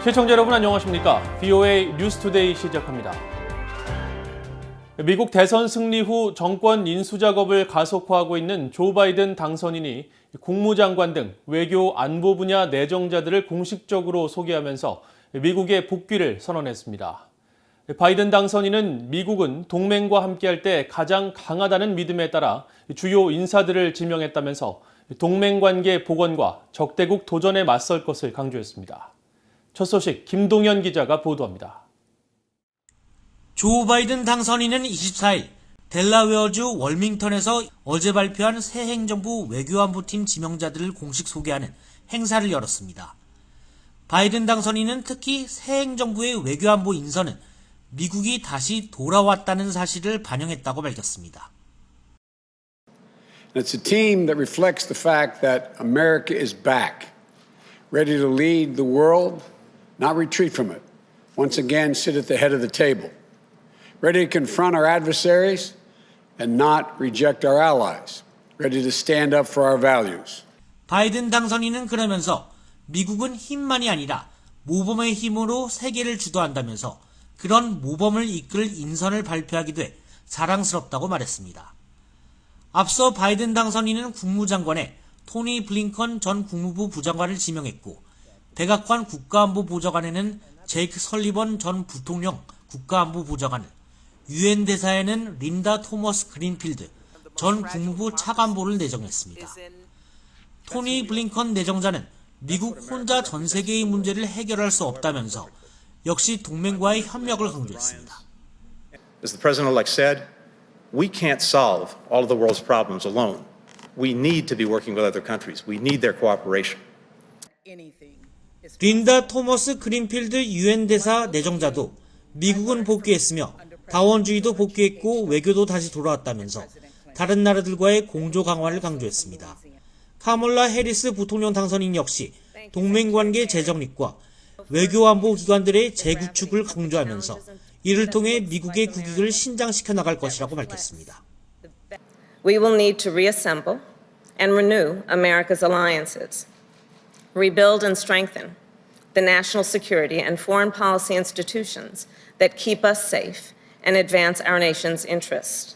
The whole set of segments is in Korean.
시청자 여러분 안녕하십니까? VOA 뉴스투데이 시작합니다. 미국 대선 승리 후 정권 인수 작업을 가속화하고 있는 조 바이든 당선인이 국무장관 등 외교 안보 분야 내정자들을 공식적으로 소개하면서 미국의 복귀를 선언했습니다. 바이든 당선인은 미국은 동맹과 함께할 때 가장 강하다는 믿음에 따라 주요 인사들을 지명했다면서 동맹관계 복원과 적대국 도전에 맞설 것을 강조했습니다. 첫 소식 김동현 기자가 보도합니다. 조 바이든 당선인은 24일 델라웨어주 월밍턴에서 어제 발표한 새 행정부 외교안보팀 지명자들을 공식 소개하는 행사를 열었습니다. 바이든 당선인은 특히 새 행정부의 외교안보 인선은 미국이 다시 돌아왔다는 사실을 반영했다고 밝혔습니다. It's a team that reflects the fact that America is back, ready to lead the world, not retreat from it. Once again, sit at the head of the table, ready to confront our adversaries and not reject our allies, ready to stand up for our values. 바이든 당선인은 그러면서 미국은 힘만이 아니라 모범의 힘으로 세계를 주도한다면서 그런 모범을 이끌 인선을 발표하기도 해 자랑스럽다고 말했습니다. 앞서 바이든 당선인은 국무장관에 토니 블링컨 전 국무부 부장관을 지명했고 백악관 국가안보보좌관에는 제이크 설리번 전 부통령 국가안보보좌관을, 유엔 대사에는 린다 토머스 그린필드 전 국무부 차관보를 내정했습니다. 토니 블링컨 내정자는 미국 혼자 전 세계의 문제를 해결할 수 없다면서 역시 동맹과의 협력을 강조했습니다. As the president-elect said, we can't solve all of the world's problems alone. We need to be working with other countries. We need their cooperation. 린다 토머스 그린필드 유엔 대사 내정자도 미국은 복귀했으며 다원주의도 복귀했고 외교도 다시 돌아왔다면서 다른 나라들과의 공조 강화를 강조했습니다. 카멀라 해리스 부통령 당선인 역시 동맹관계 재정립과 외교안보 기관들의 재구축을 강조하면서 이를 통해 미국의 국익을 신장시켜 나갈 것이라고 밝혔습니다. We will need to reassemble and renew America's alliances, rebuild and strengthen the national security and foreign policy institutions that keep us safe and advance our nation's interests.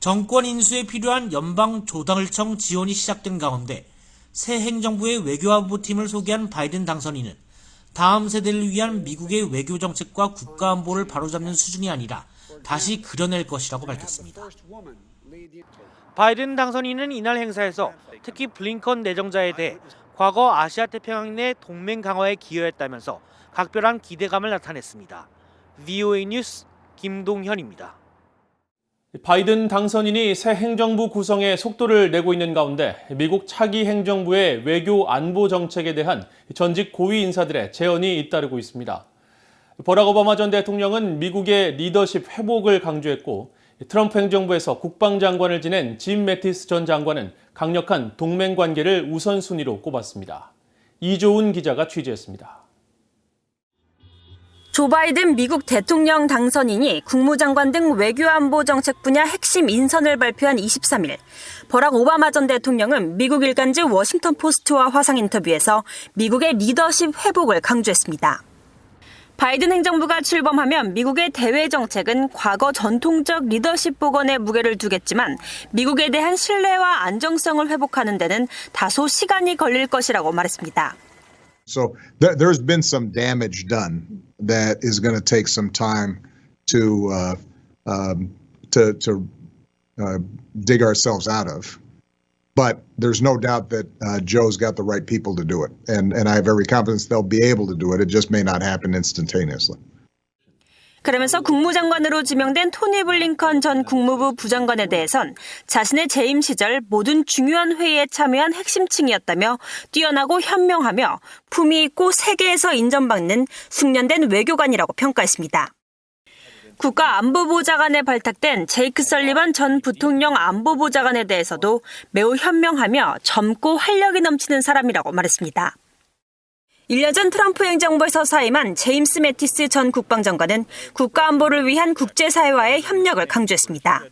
정권 인수에 필요한 연방 조달청 지원이 시작된 가운데 새 행정부의 외교안보팀을 소개한 바이든 당선인은 다음 세대를 위한 미국의 외교 정책과 국가안보를 바로잡는 수준이 아니라 다시 그려낼 것이라고 밝혔습니다. 바이든 당선인은 이날 행사에서 특히 블링컨 내정자에 대해 과거 아시아 태평양 내 동맹 강화에 기여했다면서 각별한 기대감을 나타냈습니다. VOA 뉴스 김동현입니다. 바이든 당선인이 새 행정부 구성에 속도를 내고 있는 가운데 미국 차기 행정부의 외교 안보 정책에 대한 전직 고위 인사들의 제언이 잇따르고 있습니다. 버락 오바마 전 대통령은 미국의 리더십 회복을 강조했고 트럼프 행정부에서 국방장관을 지낸 짐 매티스 전 장관은 강력한 동맹 관계를 우선순위로 꼽았습니다. 이조은 기자가 취재했습니다. 조 바이든 미국 대통령 당선인이 국무장관 등 외교안보 정책 분야 핵심 인선을 발표한 23일, 버락 오바마 전 대통령은 미국 일간지 워싱턴 포스트와 화상 인터뷰에서 미국의 리더십 회복을 강조했습니다. 바이든 행정부가 출범하면 미국의 대외 정책은 과거 전통적 리더십 복원에 무게를 두겠지만 미국에 대한 신뢰와 안정성을 회복하는 데는 다소 시간이 걸릴 것이라고 말했습니다. So there's been some damage done that is going to take some time to dig ourselves out of. But there's no doubt that Joe's got the right people to do it, and I have every confidence they'll be able to do it. It just may not happen instantaneously. 그러면서 국무장관으로 지명된 토니 블링컨 전 국무부 부장관에 대해선 자신의 재임 시절 모든 중요한 회의에 참여한 핵심층이었다며 뛰어나고 현명하며 품위 있고 세계에서 인정받는 숙련된 외교관이라고 평가했습니다. 국가안보보좌관에 발탁된 제이크 설리번 전 부통령 안보보좌관에 대해서도 매우 현명하며 젊고 활력이 넘치는 사람이라고 말했습니다. 1년 전 트럼프 행정부에서 사임한 제임스 매티스 전 국방장관은 국가안보를 위한 국제사회와의 협력을 강조했습니다.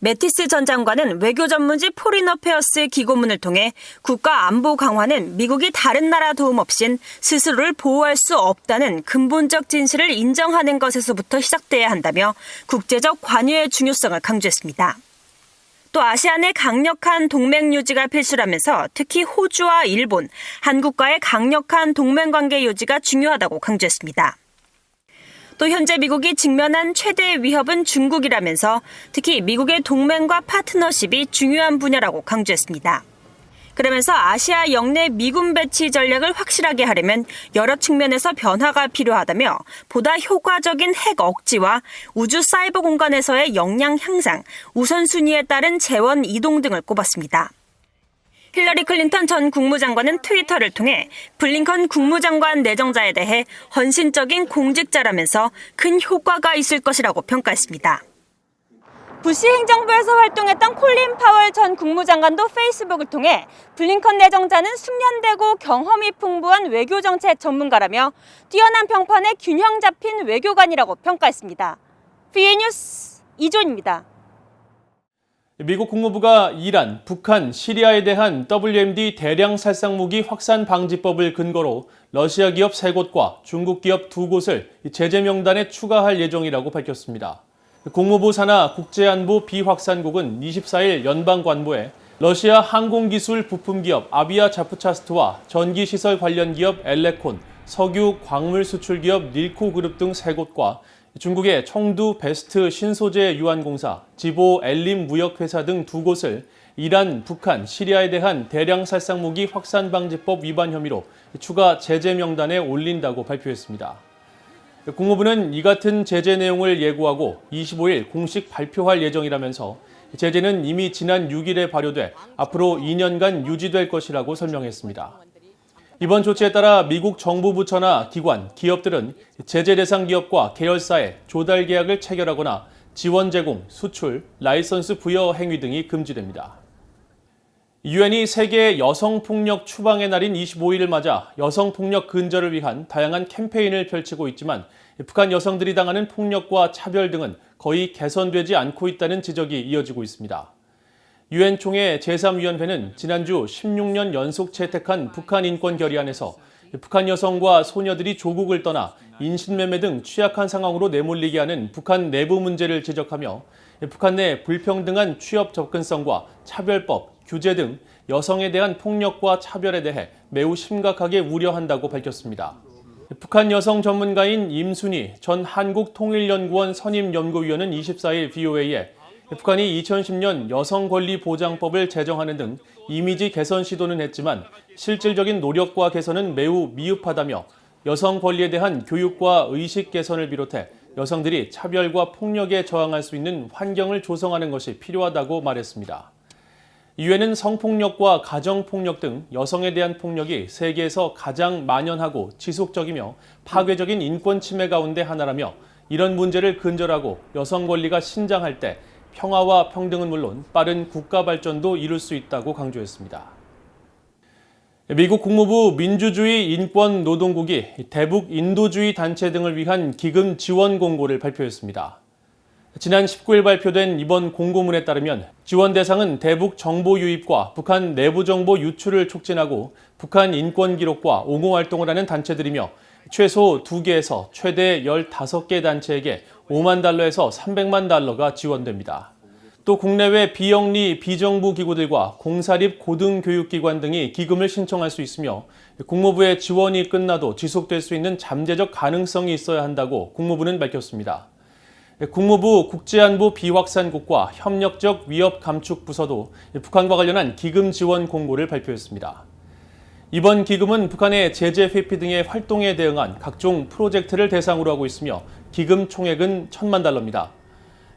매티스 전 장관은 외교 전문지 포린 어페어스 기고문을 통해 국가 안보 강화는 미국이 다른 나라 도움 없인 스스로를 보호할 수 없다는 근본적 진실을 인정하는 것에서부터 시작돼야 한다며 국제적 관여의 중요성을 강조했습니다. 또 아시안의 강력한 동맹 유지가 필수라면서 특히 호주와 일본, 한국과의 강력한 동맹 관계 유지가 중요하다고 강조했습니다. 또 현재 미국이 직면한 최대의 위협은 중국이라면서 특히 미국의 동맹과 파트너십이 중요한 분야라고 강조했습니다. 그러면서 아시아 영내 미군 배치 전략을 확실하게 하려면 여러 측면에서 변화가 필요하다며 보다 효과적인 핵 억지와 우주 사이버 공간에서의 역량 향상, 우선순위에 따른 재원 이동 등을 꼽았습니다. 힐러리 클린턴 전 국무장관은 트위터를 통해 블링컨 국무장관 내정자에 대해 헌신적인 공직자라면서 큰 효과가 있을 것이라고 평가했습니다. 부시 행정부에서 활동했던 콜린 파월 전 국무장관도 페이스북을 통해 블링컨 내정자는 숙련되고 경험이 풍부한 외교정책 전문가라며 뛰어난 평판에 균형 잡힌 외교관이라고 평가했습니다. VA 뉴스 이존입니다. 미국 국무부가 이란, 북한, 시리아에 대한 WMD 대량 살상무기 확산 방지법을 근거로 러시아 기업 3곳과 중국 기업 2곳을 제재 명단에 추가할 예정이라고 밝혔습니다. 국무부 산하 국제안보 비확산국은 24일 연방관보에 러시아 항공기술 부품기업 아비아 자프차스트와 전기시설 관련 기업 엘레콘, 석유 광물 수출 기업 릴코 그룹 등 3곳과 중국의 청두 베스트 신소재 유한공사, 지보 엘림 무역회사 등 2곳을 이란, 북한, 시리아에 대한 대량 살상무기 확산 방지법 위반 혐의로 추가 제재 명단에 올린다고 발표했습니다. 국무부는 이 같은 제재 내용을 예고하고 25일 공식 발표할 예정이라면서 제재는 이미 지난 6일에 발효돼 앞으로 2년간 유지될 것이라고 설명했습니다. 이번 조치에 따라 미국 정부 부처나 기관, 기업들은 제재 대상 기업과 계열사에 조달 계약을 체결하거나 지원 제공, 수출, 라이선스 부여 행위 등이 금지됩니다. 유엔이 세계 여성폭력 추방의 날인 25일을 맞아 여성폭력 근절을 위한 다양한 캠페인을 펼치고 있지만 북한 여성들이 당하는 폭력과 차별 등은 거의 개선되지 않고 있다는 지적이 이어지고 있습니다. 유엔 총회 제3위원회는 지난주 16년 연속 채택한 북한 인권 결의안에서 북한 여성과 소녀들이 조국을 떠나 인신매매 등 취약한 상황으로 내몰리게 하는 북한 내부 문제를 지적하며 북한 내 불평등한 취업 접근성과 차별법, 규제 등 여성에 대한 폭력과 차별에 대해 매우 심각하게 우려한다고 밝혔습니다. 북한 여성 전문가인 임순희 전 한국통일연구원 선임연구위원은 24일 VOA에 북한이 2010년 여성권리보장법을 제정하는 등 이미지 개선 시도는 했지만 실질적인 노력과 개선은 매우 미흡하다며 여성 권리에 대한 교육과 의식 개선을 비롯해 여성들이 차별과 폭력에 저항할 수 있는 환경을 조성하는 것이 필요하다고 말했습니다. 유엔은 성폭력과 가정폭력 등 여성에 대한 폭력이 세계에서 가장 만연하고 지속적이며 파괴적인 인권 침해 가운데 하나라며 이런 문제를 근절하고 여성 권리가 신장할 때 평화와 평등은 물론 빠른 국가 발전도 이룰 수 있다고 강조했습니다. 미국 국무부 민주주의 인권 노동국이 대북 인도주의 단체 등을 위한 기금 지원 공고를 발표했습니다. 지난 19일 발표된 이번 공고문에 따르면 지원 대상은 대북 정보 유입과 북한 내부 정보 유출을 촉진하고 북한 인권 기록과 옹호 활동을 하는 단체들이며 최소 2개에서 최대 15개 단체에게 $50,000에서 $300만 지원됩니다. 또 국내외 비영리 비정부 기구들과 공사립 고등교육기관 등이 기금을 신청할 수 있으며 국무부의 지원이 끝나도 지속될 수 있는 잠재적 가능성이 있어야 한다고 국무부는 밝혔습니다. 국무부 국제안보 비확산국과 협력적 위협 감축 부서도 북한과 관련한 기금 지원 공고를 발표했습니다. 이번 기금은 북한의 제재 회피 등의 활동에 대응한 각종 프로젝트를 대상으로 하고 있으며 기금 총액은 $10,000,000입니다.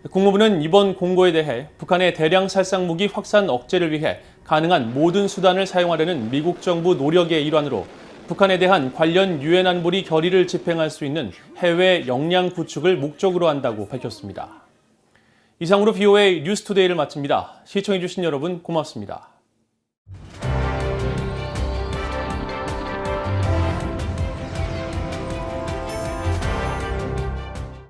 국무부는 이번 공고에 대해 북한의 대량 살상무기 확산 억제를 위해 가능한 모든 수단을 사용하려는 미국 정부 노력의 일환으로 북한에 대한 관련 유엔 안보리 결의를 집행할 수 있는 해외 역량 구축을 목적으로 한다고 밝혔습니다. 이상으로 VOA 뉴스투데이를 마칩니다. 시청해주신 여러분 고맙습니다.